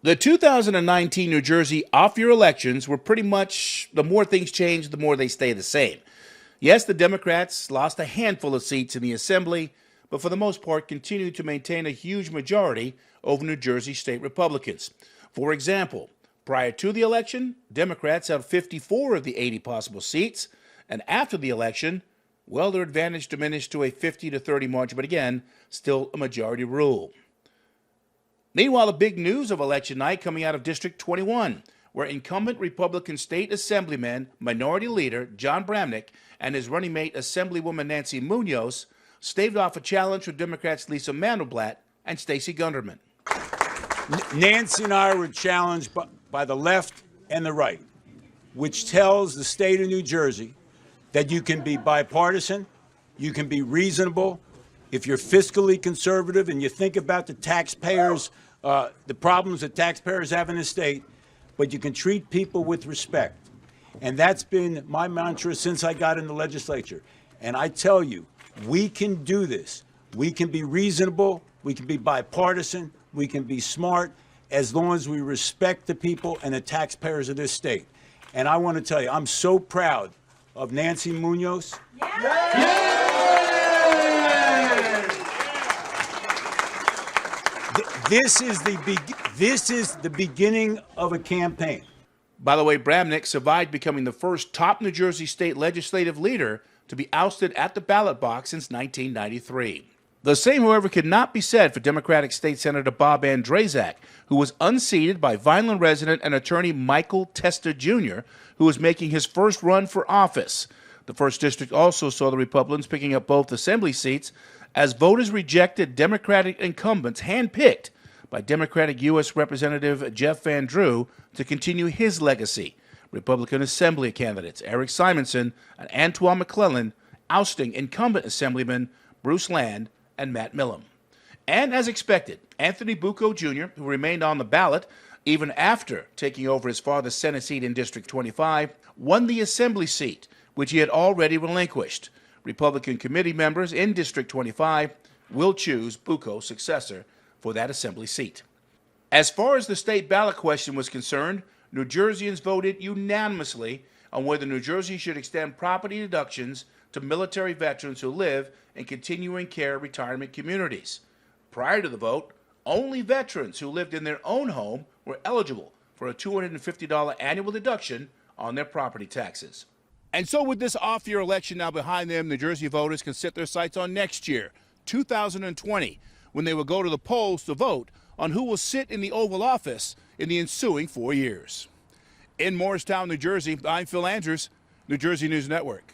The 2019 New Jersey off-year elections were pretty much the more things change, the more they stay the same. Yes, the Democrats lost a handful of seats in the Assembly, but for the most part continued to maintain a huge majority over New Jersey state Republicans. For example, prior to the election, Democrats held 54 of the 80 possible seats, and after the election, well, their advantage diminished to a 50 to 30 margin, but again, still a majority rule. Meanwhile, the big news of election night coming out of District 21, where incumbent Republican State Assemblyman, Minority Leader John Bramnick, and his running mate, Assemblywoman Nancy Munoz, staved off a challenge from Democrats Lisa Mandelblatt and Stacey Gunderman. Nancy and I were challenged by the left and the right, which tells the state of New Jersey that you can be bipartisan, you can be reasonable, if you're fiscally conservative and you think about the taxpayers, the problems that taxpayers have in the state, but you can treat people with respect. And that's been my mantra since I got in the legislature. And I tell you, we can do this. We can be reasonable, we can be bipartisan, we can be smart, as long as we respect the people and the taxpayers of this state. And I want to tell you, I'm so proud of Nancy Munoz. This is the beginning of a campaign. By the way, Bramnick survived becoming the first top New Jersey state legislative leader to be ousted at the ballot box since 1993. The same, however, could not be said for Democratic State Senator Bob Andrzejczak, who was unseated by Vineland resident and attorney Michael Tester Jr., who was making his first run for office. The 1st District also saw the Republicans picking up both assembly seats as voters rejected Democratic incumbents handpicked by Democratic U.S. Representative Jeff Van Drew to continue his legacy. Republican Assembly candidates Eric Simonson and Antoine McClellan ousting incumbent Assemblymen Bruce Land and Matt Millam. And as expected, Anthony Bucco Jr., who remained on the ballot even after taking over his father's Senate seat in District 25, won the Assembly seat, which he had already relinquished. Republican committee members in District 25 will choose Bucco's successor for that Assembly seat. As far as the state ballot question was concerned, New Jerseyans voted unanimously on whether New Jersey should extend property deductions to military veterans who live in continuing care retirement communities. Prior to the vote, only veterans who lived in their own home were eligible for a $250 annual deduction on their property taxes. And so with this off-year election now behind them, New Jersey voters can set their sights on next year, 2020, when they will go to the polls to vote on who will sit in the Oval Office in the ensuing 4 years. In Morristown, New Jersey, I'm Phil Andrews, New Jersey News Network.